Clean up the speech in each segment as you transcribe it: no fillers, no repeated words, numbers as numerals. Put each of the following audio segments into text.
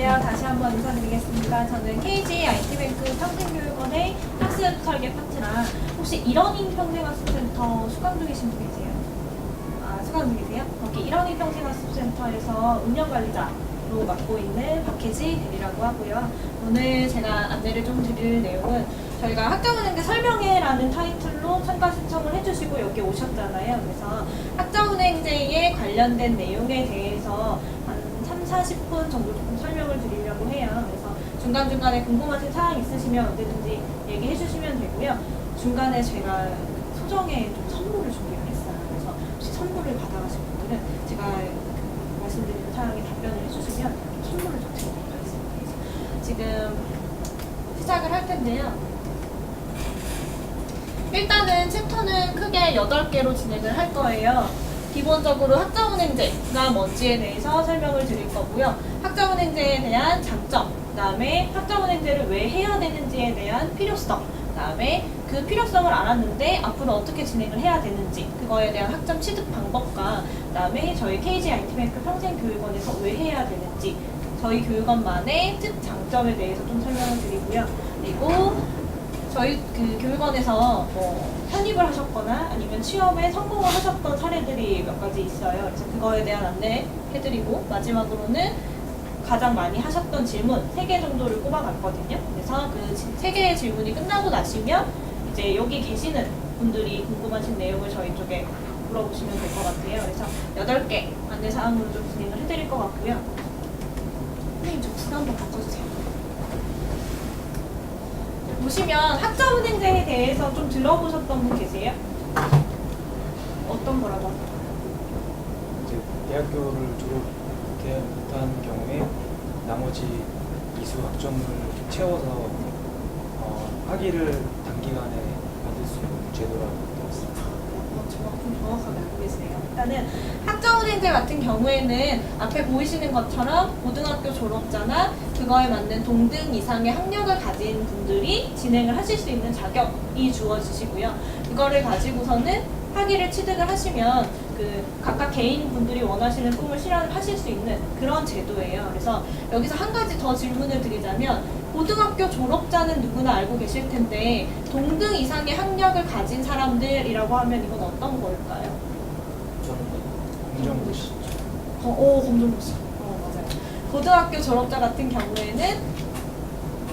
안녕하세요. 다시 한번 인사드리겠습니다. 저는 KG IT뱅크 평생교육원의 학습 설계 파트너. 혹시 이러닝 평생학습센터 수강 중이신 분 계세요? 수강 중이세요? 거기 이러닝 평생학습센터에서 운영관리자로 맡고 있는 박혜지 대리라고 하고요. 오늘 제가 안내를 좀 드릴 내용은 저희가 학자은행제 설명회라는 타이틀로 참가 신청을 해주시고 여기 오셨잖아요. 그래서 학자은행제에 관련된 내용에 대해서 한 30-40분 정도 조금 설명을 드리려고 해요. 그래서 중간중간에 궁금하신 사항 있으시면 언제든지 얘기해 주시면 되고요. 중간에 제가 소정의 좀 선물을 준비를 했어요. 그래서 혹시 선물을 받아가신 분들은 제가 말씀드리는 사항에 답변을 해주시면 선물을 좀 드리도록 하겠습니다. 지금 시작을 할 텐데요. 일단은 챕터는 크게 8개로 진행을 할 거예요. 기본적으로 학자은행제가 뭔지에 대해서 설명을 드릴 거고요. 학자은행제에 대한 장점, 그 다음에 학자은행제를 왜 해야 되는지에 대한 필요성, 그 다음에 그 필요성을 알았는데 앞으로 어떻게 진행을 해야 되는지, 그거에 대한 학점 취득 방법과 그 다음에 저희 KG IT뱅크 평생교육원에서 왜 해야 되는지, 저희 교육원만의 특장점에 대해서 좀 설명을 드리고요. 그리고 저희 그 교육원에서 편입을 하셨거나 아니면 취업에 성공을 하셨던 사례들이 몇 가지 있어요. 그래서 그거에 대한 안내 해드리고 마지막으로는 가장 많이 하셨던 질문 3개 정도를 꼽아봤거든요. 그래서 그 3개의 질문이 끝나고 나시면 이제 여기 계시는 분들이 궁금하신 내용을 저희 쪽에 물어보시면 될 것 같아요. 그래서 8개 안내 사항으로 좀 진행을 해드릴 것 같고요. 선생님 저 붓 한번 바꿔주세요. 보시면 학자은행제에 대해서 좀 들어보셨던 분 계세요? 어떤 거라고 하세요? 이제 대학교를 졸업해야 못한 경우에 나머지 이수 학점을 채워서 학위를 단기간에 받을 수 있는 제도라고 들었습니다. 좀 정확하게 알고 계시네요. 일단은 학자은행제 같은 경우에는 앞에 보이시는 것처럼 고등학교 졸업자나 그거에 맞는 동등 이상의 학력을 가진 분들이 진행을 하실 수 있는 자격이 주어지시고요. 그거를 가지고서는 학위를 취득을 하시면 그 각각 개인 분들이 원하시는 꿈을 실현하실 수 있는 그런 제도예요. 그래서 여기서 한 가지 더 질문을 드리자면 고등학교 졸업자는 누구나 알고 계실 텐데 동등 이상의 학력을 가진 사람들이라고 하면 이건 어떤 걸까요? 저는 공정고시. 검정고시. 맞아요. 고등학교 졸업자 같은 경우에는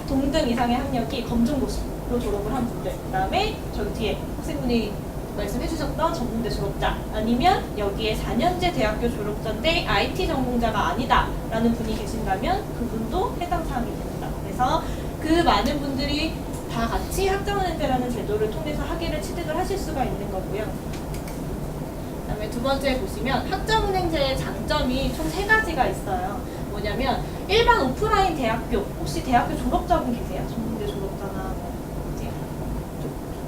동등 이상의 학력이 검정고시로 졸업을 한 분들, 그 다음에 저기 뒤에 학생분이 말씀해주셨던 전문대 졸업자, 아니면 여기에 4년제 대학교 졸업자인데 IT 전공자가 아니다 라는 분이 계신다면 그분도 해당 사항이 됩니다. 그래서 그 많은 분들이 다 같이 학자은행제라는 제도를 통해서 학위를 취득을 하실 수가 있는 거고요. 그 다음에 두 번째 보시면 학자은행제의 장점이 총 3가지가 있어요. 뭐냐면 일반 오프라인 대학교, 혹시 대학교 졸업자분 계세요? 전문대 졸업자나 이제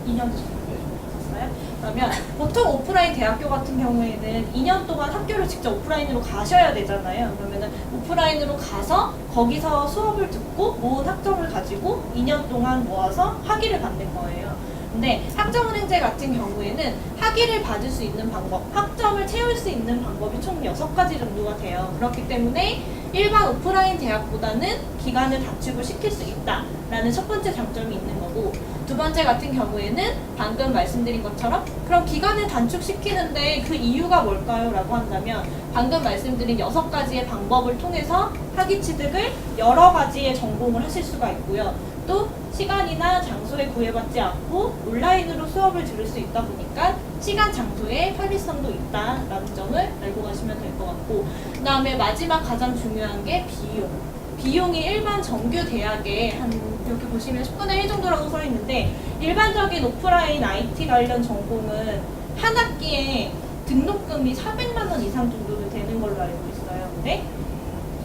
2년 졸업하셨어요? 그러면 보통 오프라인 대학교 같은 경우에는 2년 동안 학교를 직접 오프라인으로 가셔야 되잖아요. 그러면은 오프라인으로 가서 거기서 수업을 듣고 모은 학점을 가지고 2년 동안 모아서 학위를 받는 거예요. 근데 학자은행제 같은 경우에는 학위를 받을 수 있는 방법, 학점을 채울 수 있는 방법이 총 6가지 정도가 돼요. 그렇기 때문에 일반 오프라인 대학보다는 기간을 단축을 시킬 수 있다라는 첫 번째 장점이 있는 거고, 두 번째 같은 경우에는 방금 말씀드린 것처럼 그럼 기간을 단축시키는데 그 이유가 뭘까요? 라고 한다면 방금 말씀드린 6가지의 방법을 통해서 학위 취득을 여러 가지의 전공을 하실 수가 있고요. 또 시간이나 장소에 구애받지 않고 온라인으로 수업을 들을 수 있다 보니까 시간, 장소에 편리성도 있다라는 점을 알고 가시면 될 것 같고, 그 다음에 마지막 가장 중요한 게 비용. 비용이 일반 정규 대학에 한 이렇게 보시면 10분의 1 정도라고 써 있는데 일반적인 오프라인 IT 관련 전공은 한 학기에 등록금이 400만 원 이상 정도는 되는 걸로 알고 있어요. 근데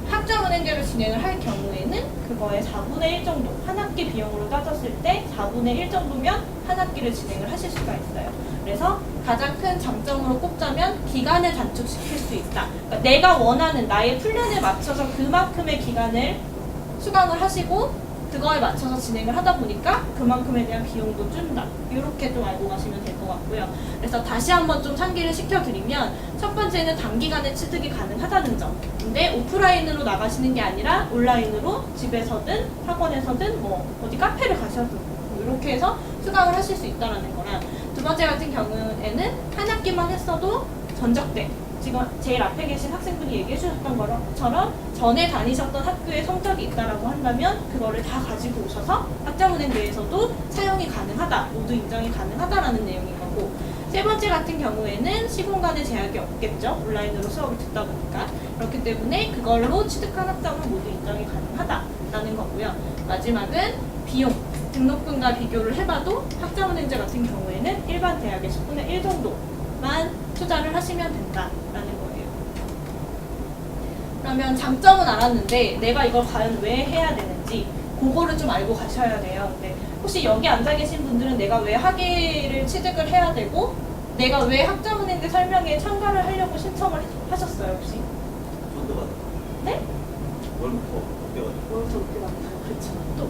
학자은행제를 진행을 할 경우에는 그거의 4분의 1 정도, 한 학기 비용으로 따졌을 때 4분의 1 정도면 한 학기를 진행을 하실 수가 있어요. 그래서 가장 큰 장점으로 꼽자면 기간을 단축시킬 수 있다. 그러니까 내가 원하는 나의 플랜에 맞춰서 그만큼의 기간을 수강을 하시고 그거에 맞춰서 진행을 하다 보니까 그만큼에 대한 비용도 준다. 이렇게 좀 알고 가시면 될 것 같고요. 그래서 다시 한번 좀 상기를 시켜드리면 첫 번째는 단기간에 취득이 가능하다는 점. 근데 오프라인으로 나가시는 게 아니라 온라인으로 집에서든 학원에서든 뭐 어디 카페를 가셔도 이렇게 해서 수강을 하실 수 있다는 거랑 두 번째 같은 경우에는 한 학기만 했어도 전적대 지금 제일 앞에 계신 학생분이 얘기해 주셨던 것처럼 전에 다니셨던 학교에 성적이 있다라고 한다면 그거를 다 가지고 오셔서 학자은행 내에서도 사용이 가능하다, 모두 인정이 가능하다라는 내용인 거고 세 번째 같은 경우에는 시공간에 제약이 없겠죠. 온라인으로 수업을 듣다 보니까 그렇기 때문에 그걸로 취득한 학점은 모두 인정이 가능하다라는 거고요. 마지막은 비용, 등록금과 비교를 해봐도 학자은행제 같은 경우에는 일반 대학의 10분의 1 정도만 투자를 하시면 된다라는 거예요. 그러면 장점은 알았는데 내가 이걸 과연 왜 해야 되는지 그거를 좀 알고 가셔야 돼요. 네. 혹시 여기 앉아 계신 분들은 내가 왜 학위를 취득을 해야 되고 내가 왜 학자은행제 설명회에 참가를 하려고 신청을 하셨어요 혹시? 돈도 받아. 네? 월부터 어때 가지고. 월부터 높게 받나요? 그렇죠. 또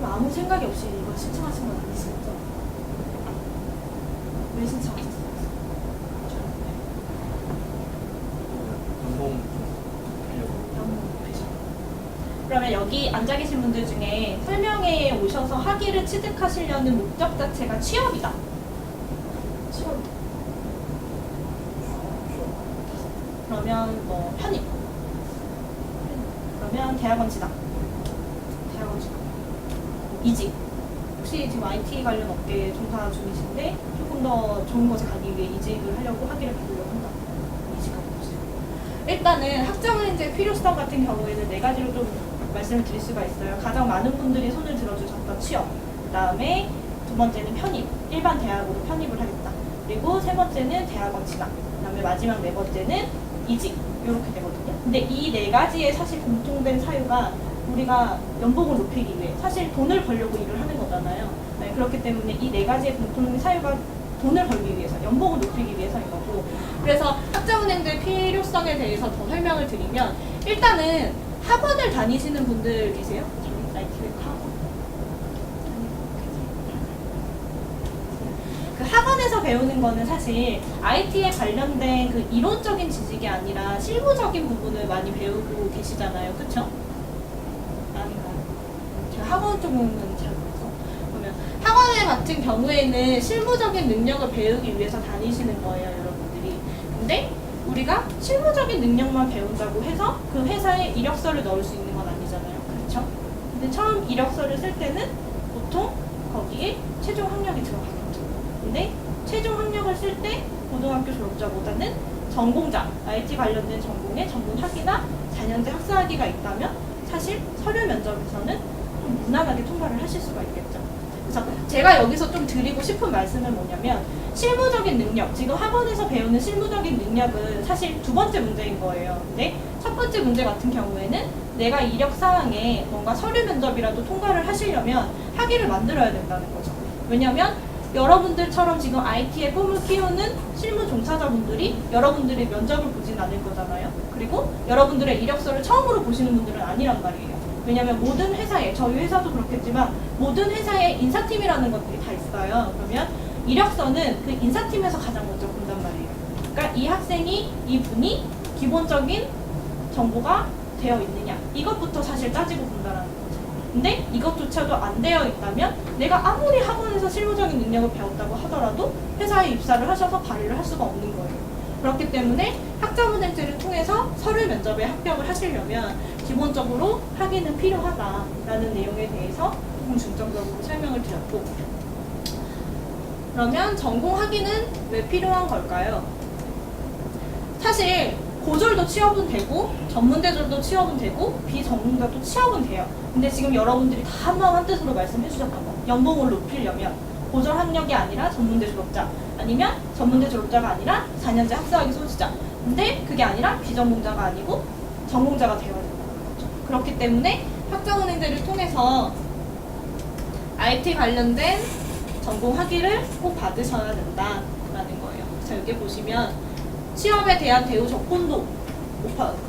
아무 생각이 없이 이거 신청하신 건 아니시죠? 왜 신청하셨어요? 운동 좀 하려고. 그러면 여기 앉아 계신 분들 중에 설명회에 오셔서 학위를 취득하시려는 목적 자체가 취업이다. 취업. 그러면 뭐 편입. 그러면 대학원 진학. 대학원 진학. 이직. 혹시 지금 IT 관련 업계에 종사 중이신데 조금 더 좋은 곳에 가기 위해 이직을 하려고 학위를 받으려고 한다. 이직하고 있어요. 일단은 학자은행제 필요성 같은 경우에는 네 가지로 좀 말씀을 드릴 수가 있어요. 가장 많은 분들이 손을 들어주셨던 취업, 그 다음에 두 번째는 편입, 일반 대학으로 편입을 하겠다. 그리고 세 번째는 대학원 진학, 그 다음에 마지막 네 번째는 이직, 이렇게 되거든요. 근데 이 네 가지의 사실 공통된 사유가 우리가 연봉을 높이기 위해 사실 돈을 벌려고 일을 하는 거잖아요. 네, 그렇기 때문에 이 네 가지의 공통된 사유가 돈을 벌기 위해서, 연봉을 높이기 위해서인 거고 그래서 학자은행제 필요성에 대해서 더 설명을 드리면 일단은 학원을 다니시는 분들 계세요? 저희 나이트웨이 학원. 그 학원에서 배우는 거는 사실 IT에 관련된 그 이론적인 지식이 아니라 실무적인 부분을 많이 배우고 계시잖아요. 그쵸? 아닌가요? 제가 학원 쪽은 잘 모르겠어. 그러면 학원 같은 경우에는 실무적인 능력을 배우기 위해서 다니시는 거예요, 여러분들이. 근데 우리가 실무적인 능력만 배운다고 해서 그 회사에 이력서를 넣을 수 있는 건 아니잖아요. 그렇죠? 근데 처음 이력서를 쓸 때는 보통 거기에 최종 학력이 들어가겠죠. 근데 최종 학력을 쓸 때 고등학교 졸업자보다는 전공자, IT 관련된 전공의 전문 학위나 4년제 학사학위가 있다면 사실 서류 면접에서는 좀 무난하게 통과를 하실 수가 있겠죠. 그래서 제가 여기서 좀 드리고 싶은 말씀은 뭐냐면 실무적인 능력, 지금 학원에서 배우는 실무적인 능력은 사실 두 번째 문제인 거예요. 근데 첫 번째 문제 같은 경우에는 내가 이력사항에 뭔가 서류 면접이라도 통과를 하시려면 학위를 만들어야 된다는 거죠. 왜냐면 여러분들처럼 지금 IT에 꿈을 키우는 실무 종사자분들이 여러분들의 면접을 보진 않을 거잖아요. 그리고 여러분들의 이력서를 처음으로 보시는 분들은 아니란 말이에요. 왜냐면 모든 회사에, 저희 회사도 그렇겠지만 모든 회사에 인사팀이라는 것들이 다 있어요. 그러면 이력서는 그 인사팀에서 가장 먼저 본단 말이에요. 그러니까 이 학생이, 이 분이 기본적인 정보가 되어 있느냐, 이것부터 사실 따지고 본다라는 거죠. 근데 이것조차도 안 되어 있다면 내가 아무리 학원에서 실무적인 능력을 배웠다고 하더라도 회사에 입사를 하셔서 발휘를 할 수가 없는 거예요. 그렇기 때문에 학자은행제를 통해서 서류 면접에 합격을 하시려면 기본적으로 학위는 필요하다라는 내용에 대해서 조금 중점적으로 설명을 드렸고, 그러면 전공 학위는 왜 필요한 걸까요? 사실 고졸도 취업은 되고 전문대졸도 취업은 되고 비전문자도 취업은 돼요. 근데 지금 여러분들이 다 한마음 한뜻으로 말씀해 주셨던 거, 연봉을 높이려면 고졸 학력이 아니라 전문대 졸업자, 아니면 전문대 졸업자가 아니라 4년제 학사학위 소지자. 근데 그게 아니라 비전공자가 아니고 전공자가 되어야 된다는 거죠. 그렇기 때문에 학자은행제를 통해서 IT 관련된 전공 학위를 꼭 받으셔야 된다라는 거예요. 그래서 여기 보시면 취업에 대한 대우 조건도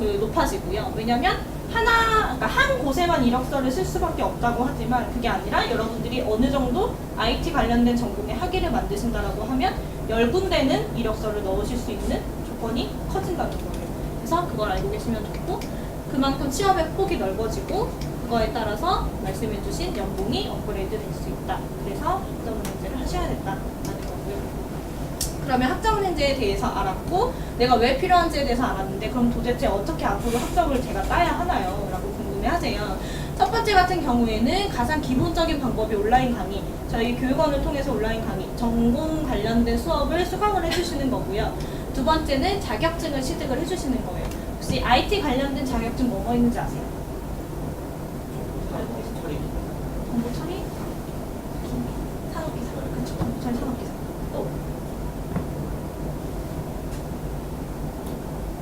높아지고요. 왜냐면 그러니까 한 곳에만 이력서를 쓸 수밖에 없다고 하지만 그게 아니라 여러분들이 어느 정도 IT 관련된 전공의 학위를 만드신다라고 하면 10군데는 이력서를 넣으실 수 있는 조건이 커진다는 거예요. 그래서 그걸 알고 계시면 좋고 그만큼 취업의 폭이 넓어지고 그거에 따라서 말씀해주신 연봉이 업그레이드 될 수 있다. 그래서 학점은행제를 하셔야 된다라는 거고요. 그러면 학점은행제에 대해서 알았고 내가 왜 필요한지에 대해서 알았는데 그럼 도대체 어떻게 앞으로 학점을 제가 따야 하나요? 라고 궁금해하세요. 첫 번째 같은 경우에는 가장 기본적인 방법이 온라인 강의, 저희 교육원을 통해서 온라인 강의, 전공 관련된 수업을 수강을 해주시는 거고요. 두 번째는 자격증을 취득을 해주시는 거예요. 혹시 IT 관련된 자격증 뭐뭐 있는지 아세요? 처리. 정보 처리? 산업기사. 그쵸, 정보 처리 산업기사. 또?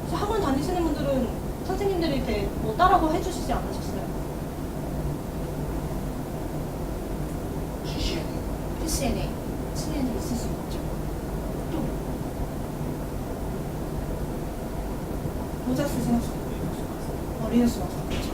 혹시 학원 다니시는 분들은 선생님들이 이렇게 뭐 따라고 해주시지 않으셨어요? PCNA. PCNA 있을 수 있죠. 또? 모자 쓰시는 리눅스 마스터. 그렇죠.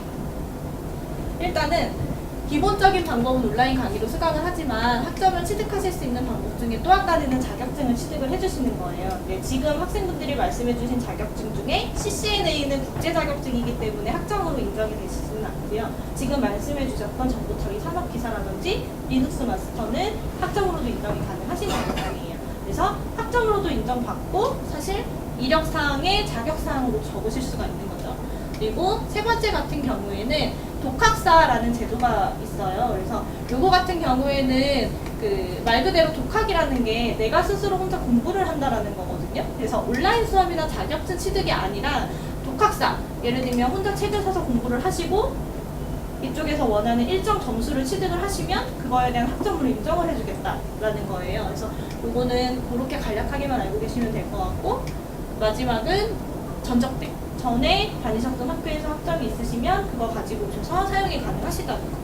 일단은 기본적인 방법은 온라인 강의로 수강을 하지만 학점을 취득하실 수 있는 방법 중에 또 한 가지는 자격증을 취득을 해주시는 거예요. 네, 지금 학생분들이 말씀해주신 자격증 중에 CCNA는 국제 자격증이기 때문에 학점으로 인정이 되시지는 않고요. 지금 말씀해주셨던 정보처리 산업기사라든지 리눅스 마스터는 학점으로도 인정이 가능하신 자격증이에요. 그래서 학점으로도 인정받고 사실 이력사항에 자격사항으로 적으실 수가 있는 거죠. 그리고 세 번째 같은 경우에는 독학사라는 제도가 있어요. 그래서 요거 같은 경우에는 그 말 그대로 독학이라는 게 내가 스스로 혼자 공부를 한다라는 거거든요. 그래서 온라인 수업이나 자격증 취득이 아니라 독학사, 예를 들면 혼자 책을 사서 공부를 하시고 이쪽에서 원하는 일정 점수를 취득을 하시면 그거에 대한 학점으로 인정을 해주겠다라는 거예요. 그래서 요거는 그렇게 간략하게만 알고 계시면 될 것 같고 마지막은 전적대. 전에 다니셨던 학교에서 학점이 있으시면 그거 가지고 오셔서 사용이 가능하시다는 거.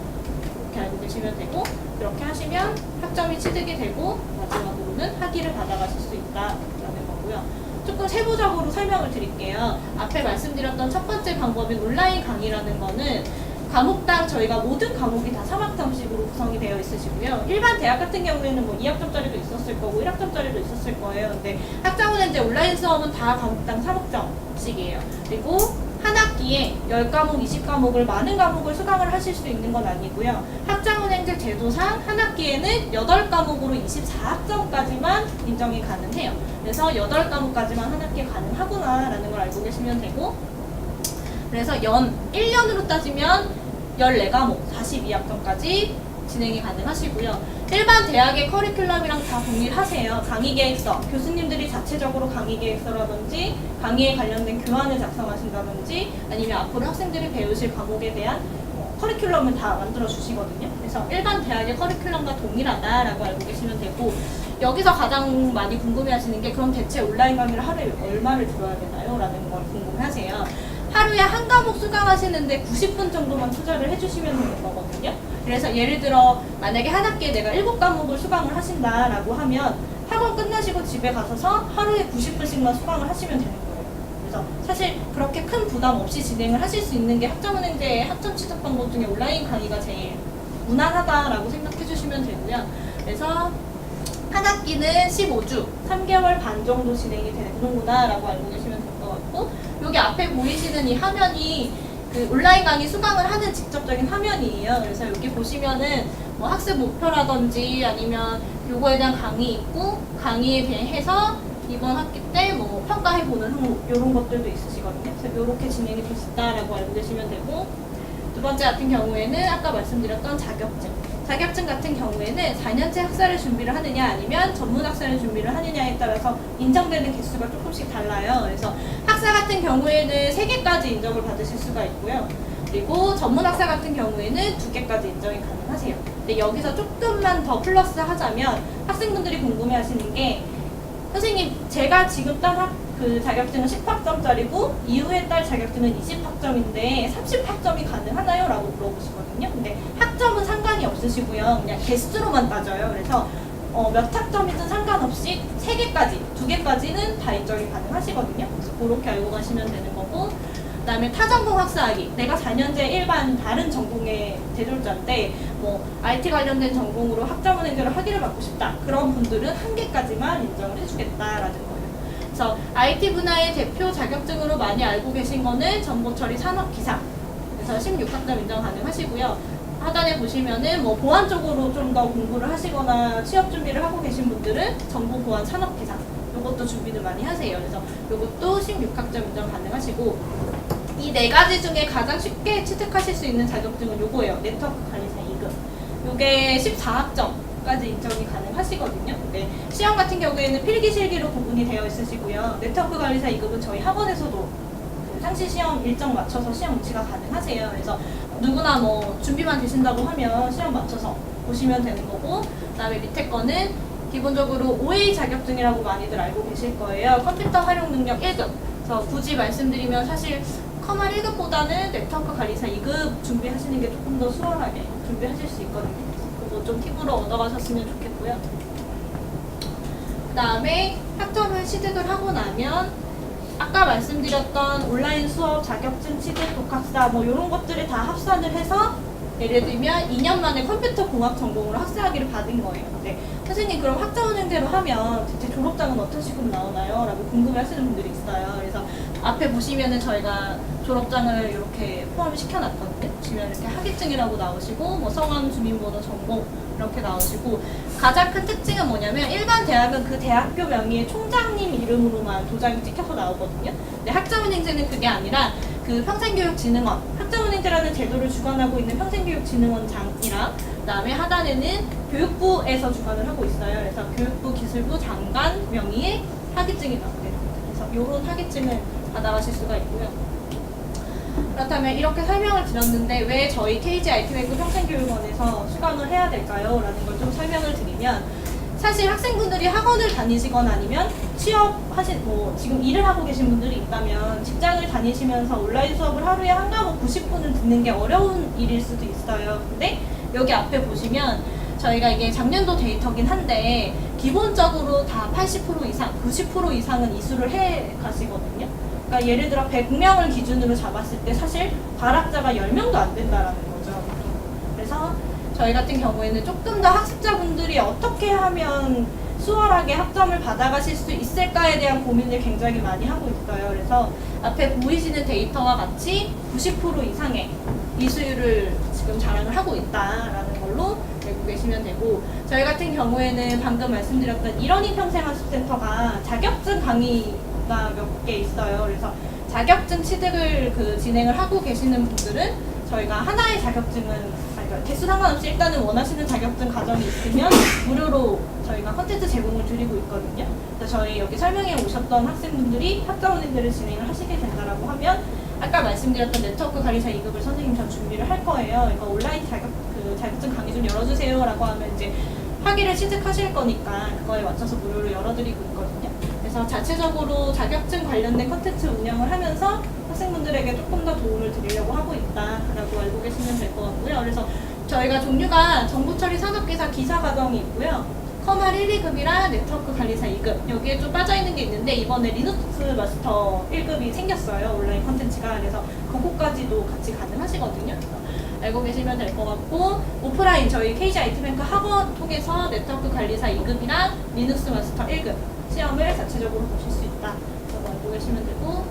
그렇게 알고 계시면 되고 그렇게 하시면 학점이 취득이 되고 마지막으로는 학위를 받아가실 수 있다라는 거고요. 조금 세부적으로 설명을 드릴게요. 앞에 말씀드렸던 첫 번째 방법인 온라인 강의라는 거는 과목당 저희가 모든 과목이 다 3학점씩으로 구성이 되어 있으시고요. 일반 대학 같은 경우에는 뭐 2학점짜리도 있었을 거고 1학점짜리도 있었을 거예요. 근데 학점은행제 온라인 수업은 다 과목당 3학점씩이에요. 그리고 한 학기에 10과목, 20과목을 많은 과목을 수강을 하실 수 있는 건 아니고요. 학점은행제 제도상 한 학기에는 8과목으로 24학점까지만 인정이 가능해요. 그래서 8과목까지만 한 학기에 가능하구나라는 걸 알고 계시면 되고 그래서 1년으로 따지면 14과목, 42학점까지 진행이 가능하시고요. 일반 대학의 커리큘럼이랑 다 동일하세요. 강의 계획서, 교수님들이 자체적으로 강의 계획서라든지 강의에 관련된 교환을 작성하신다든지 아니면 앞으로 학생들이 배우실 과목에 대한 커리큘럼을 다 만들어 주시거든요. 그래서 일반 대학의 커리큘럼과 동일하다라고 알고 계시면 되고 여기서 가장 많이 궁금해하시는 게 그럼 대체 온라인 강의를 하루에 얼마를 들어야 되나요? 라는 걸 궁금해하세요. 하루에 한 과목 수강하시는데 90분 정도만 투자를 해주시면 되는 거거든요. 그래서 예를 들어 만약에 한 학기에 내가 7과목을 수강을 하신다라고 하면 학원 끝나시고 집에 가서서 하루에 90분씩만 수강을 하시면 되는 거예요. 그래서 사실 그렇게 큰 부담 없이 진행을 하실 수 있는 게 학점은행제의 학점 취득 방법 중에 온라인 강의가 제일 무난하다라고 생각해 주시면 되고요. 그래서 한 학기는 15주, 3개월 반 정도 진행이 되는구나 라고 알고 계시면 될 것 같고 여기 앞에 보이시는 이 화면이 그 온라인 강의 수강을 하는 직접적인 화면이에요. 그래서 여기 보시면은 뭐 학습 목표라든지 아니면 요거에 대한 강의 있고 강의에 대해서 이번 학기 때 뭐 평가해보는 항목 이런 것들도 있으시거든요. 그래서 이렇게 진행이 될 수 있다라고 알고 계시면 되고 두 번째 같은 경우에는 아까 말씀드렸던 자격증 같은 경우에는 4년제 학사를 준비를 하느냐 아니면 전문 학사를 준비를 하느냐에 따라서 인정되는 개수가 조금씩 달라요. 그래서 학사 같은 경우에는 3개까지 인정을 받으실 수가 있고요. 그리고 전문 학사 같은 경우에는 2개까지 인정이 가능하세요. 근데 여기서 조금만 더 플러스 하자면 학생분들이 궁금해하시는 게 선생님 제가 지금 딴 그 자격증은 10학점짜리고 이후에 딸 자격증은 20학점인데 30학점이 가능하나요? 라고 물어보시거든요. 근데 학점은 상관이 없으시고요. 그냥 개수로만 따져요. 그래서 몇 학점이든 상관없이 3개까지, 2개까지는 다 인정이 가능하시거든요. 그래서 그렇게 알고 가시면 되는 거고 그다음에 타전공 학사학위. 내가 4년제 일반 다른 전공의 제졸자인데 뭐 IT 관련된 전공으로 학자문행제로 학위를 받고 싶다. 그런 분들은 한 개까지만 인정을 해주겠다라는 거예요. 그래서 IT 분야의 대표 자격증으로 많이 알고 계신 거는 정보처리 산업기사. 그래서 16학점 인정 가능하시고요. 하단에 보시면은 뭐 보안 쪽으로 좀 더 공부를 하시거나 취업 준비를 하고 계신 분들은 정보보안 산업기사. 이것도 준비를 많이 하세요. 그래서 이것도 16학점 인정 가능하시고 이 네 가지 중에 가장 쉽게 취득하실 수 있는 자격증은 요거예요. 네트워크 관리사 2급. 요게 14학점까지 인정이 가능하시거든요. 네, 시험 같은 경우에는 필기실기로 구분이 되어 있으시고요. 네트워크 관리사 2급은 저희 학원에서도 그 상시 시험 일정 맞춰서 시험 위치가 가능하세요. 그래서 누구나 뭐 준비만 되신다고 하면 시험 맞춰서 보시면 되는 거고, 그다음에 밑에 거는 기본적으로 OA 자격증이라고 많이들 알고 계실 거예요. 컴퓨터 활용 능력 1급. 그래서 굳이 말씀드리면 사실 커말 1급보다는 네트워크 관리사 2급 준비하시는 게 조금 더 수월하게 준비하실 수 있거든요. 그거 좀 팁으로 얻어가셨으면 좋겠고요. 그 다음에 학점을 취득을 하고 나면 아까 말씀드렸던 온라인 수업, 자격증 취득, 독학사 뭐 이런 것들을 다 합산을 해서 예를 들면 2년 만에 컴퓨터 공학 전공으로 학사학위를 받은 거예요. 근데 선생님 그럼 학자은행대로 하면 대체 졸업장은 어떤 식으로 나오나요? 라고 궁금해하시는 분들이 있어요. 그래서 앞에 보시면은 저희가 졸업장을 이렇게 포함을 시켜놨거든요. 보시면 이렇게 학위증이라고 나오시고 뭐 성함, 주민번호, 전공 이렇게 나오시고 가장 큰 특징은 뭐냐면 일반 대학은 그 대학교 명의의 총장님 이름으로만 도장이 찍혀서 나오거든요. 근데 학자은행제는 그게 아니라 그 평생교육진흥원, 학자은행제라는 제도를 주관하고 있는 평생교육진흥원장이랑 그다음에 하단에는 교육부에서 주관을 하고 있어요. 그래서 교육부 기술부 장관 명의의 학위증이 나오게 됩니다. 그래서 이런 학위증을 받아가실 수가 있고요. 그렇다면 이렇게 설명을 드렸는데 왜 저희 KG IT뱅크 평생교육원에서 수강을 해야 될까요? 라는 걸 좀 설명을 드리면 사실 학생분들이 학원을 다니시거나 아니면 취업하신 뭐 지금 일을 하고 계신 분들이 있다면 직장을 다니시면서 온라인 수업을 하루에 한 과목 90분은 듣는 게 어려운 일일 수도 있어요. 근데 여기 앞에 보시면 저희가 이게 작년도 데이터긴 한데 기본적으로 다 80% 이상, 90% 이상은 이수를 해 가시거든요. 그러니까 예를 들어 100명을 기준으로 잡았을 때 사실 발학자가 10명도 안 된다라는 거죠. 그래서 저희 같은 경우에는 조금 더 학습자분들이 어떻게 하면 수월하게 학점을 받아가실 수 있을까에 대한 고민을 굉장히 많이 하고 있어요. 그래서 앞에 보이시는 데이터와 같이 90% 이상의 이수율을 지금 자랑을 하고 있다라는 걸로 알고 계시면 되고, 저희 같은 경우에는 방금 말씀드렸던 이러니 평생학습센터가 자격증 강의가 몇 개 있어요. 그래서 자격증 취득을 진행을 하고 계시는 분들은 저희가 하나의 자격증은 개수 상관없이 일단은 원하시는 자격증 과정이 있으면 무료로 저희가 컨텐츠 제공을 드리고 있거든요. 그래서 저희 여기 설명해 오셨던 학생분들이 학자은행제를 진행을 하시게 된다라고 하면 아까 말씀드렸던 네트워크 관리사 2급을 선생님 전 준비를 할 거예요. 그러니까 온라인 자격증 강의 좀 열어주세요라고 하면 이제 학위를 취득하실 거니까 그거에 맞춰서 무료로 열어드리고 있거든요. 그래서 자체적으로 자격증 관련된 컨텐츠 운영을 하면서 학생분들에게 조금 더 도움을 드리려고 하고 있다라고 알고 계시면 될 것 같고요. 그래서 저희가 종류가 정보처리 산업기사 기사 과정이 있고요. 커말 1, 2급이랑 네트워크 관리사 2급 여기에 좀 빠져있는 게 있는데 이번에 리눅스 마스터 1급이 생겼어요. 온라인 컨텐츠가. 그래서 그거까지도 같이 가능하시거든요. 알고 계시면 될 것 같고, 오프라인 저희 KG IT뱅크 학원 통해서 네트워크 관리사 2급이랑 리눅스 마스터 1급 시험을 자체적으로 보실 수 있다. 그래서 알고 계시면 되고,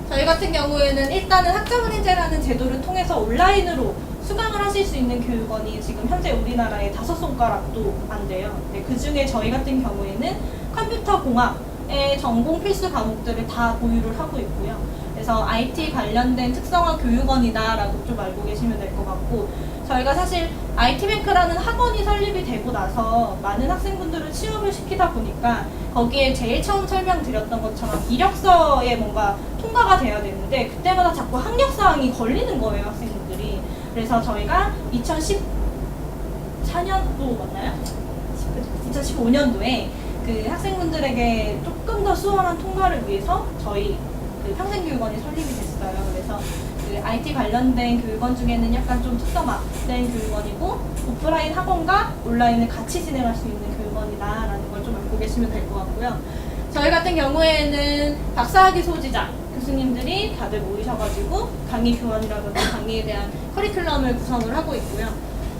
저희 같은 경우에는 일단은 학자문행제라는 제도를 통해서 온라인으로 수강을 하실 수 있는 교육원이 지금 현재 우리나라에 5손가락도 안 돼요. 네, 그 중에 저희 같은 경우에는 컴퓨터 공학의 전공 필수 과목들을 다 보유를 하고 있고요. 그래서 IT 관련된 특성화 교육원이다라고 좀 알고 계시면 될 것 같고, 저희가 사실 IT뱅크라는 학원이 설립이 되고 나서 많은 학생분들을 취업을 시키다 보니까 거기에 제일 처음 설명드렸던 것처럼 이력서에 뭔가 통과가 돼야 되는데 그때마다 자꾸 학력사항이 걸리는 거예요, 학생분들이. 그래서 저희가 2014년도 맞나요? 2015년도에 그 학생분들에게 조금 더 수월한 통과를 위해서 저희 그 평생교육원이 설립이 됐어요. 그래서 그 IT 관련된 교육원 중에는 약간 좀 특성화된 교육원이고 오프라인 학원과 온라인을 같이 진행할 수 있는 교육원이다라는 걸 좀 알고 계시면 될 것 같고요. 저희 같은 경우에는 박사학위 소지자 교수님들이 다들 모이셔가지고 강의 교환이라든지 강의에 대한 커리큘럼을 구성을 하고 있고요.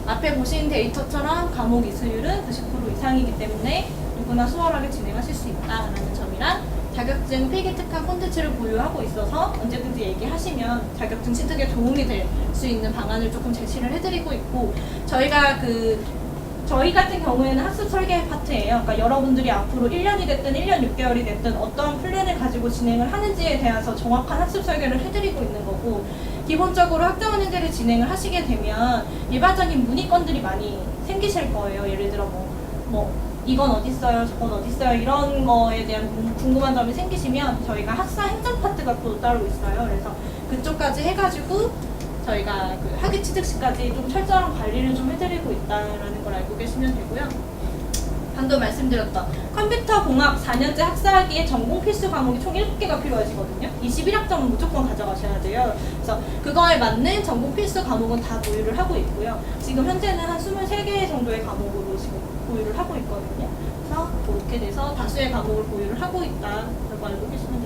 앞에 보신 데이터처럼 과목 이수율은 90% 이상이기 때문에 누구나 수월하게 진행하실 수 있다라는 점이랑 자격증 필기 특화 콘텐츠를 보유하고 있어서 언제든지 얘기하시면 자격증 취득에 도움이 될 수 있는 방안을 조금 제시를 해드리고 있고, 저희 같은 경우에는 학습 설계 파트예요. 그러니까 여러분들이 앞으로 1년이 됐든 1년 6개월이 됐든 어떤 플랜을 가지고 진행을 하는지에 대해서 정확한 학습 설계를 해드리고 있는 거고, 기본적으로 학자원 인재를 진행을 하시게 되면 일반적인 문의건들이 많이 생기실 거예요. 예를 들어 뭐 이건 어딨어요, 저건 어딨어요, 이런 거에 대한 궁금한 점이 생기시면 저희가 학사 행정 파트가 또 따로 있어요. 그래서 그쪽까지 해가지고 저희가 그 학위 취득 시까지 좀 철저한 관리를 좀 해드리고 있다라는 걸 알고 계시면 되고요. 방금 말씀드렸던 컴퓨터 공학 4년제 학사학위의 전공 필수 과목이 총 7개가 필요하시거든요. 21학점은 무조건 가져가셔야 돼요. 그래서 그거에 맞는 전공 필수 과목은 다 보유를 하고 있고요. 지금 현재는 한 23개 정도의 과목으로 지금 보유를 하고 있거든요. 그래서 그렇게 돼서 다수의 과목을 보유를 하고 있다라고 알고 계시면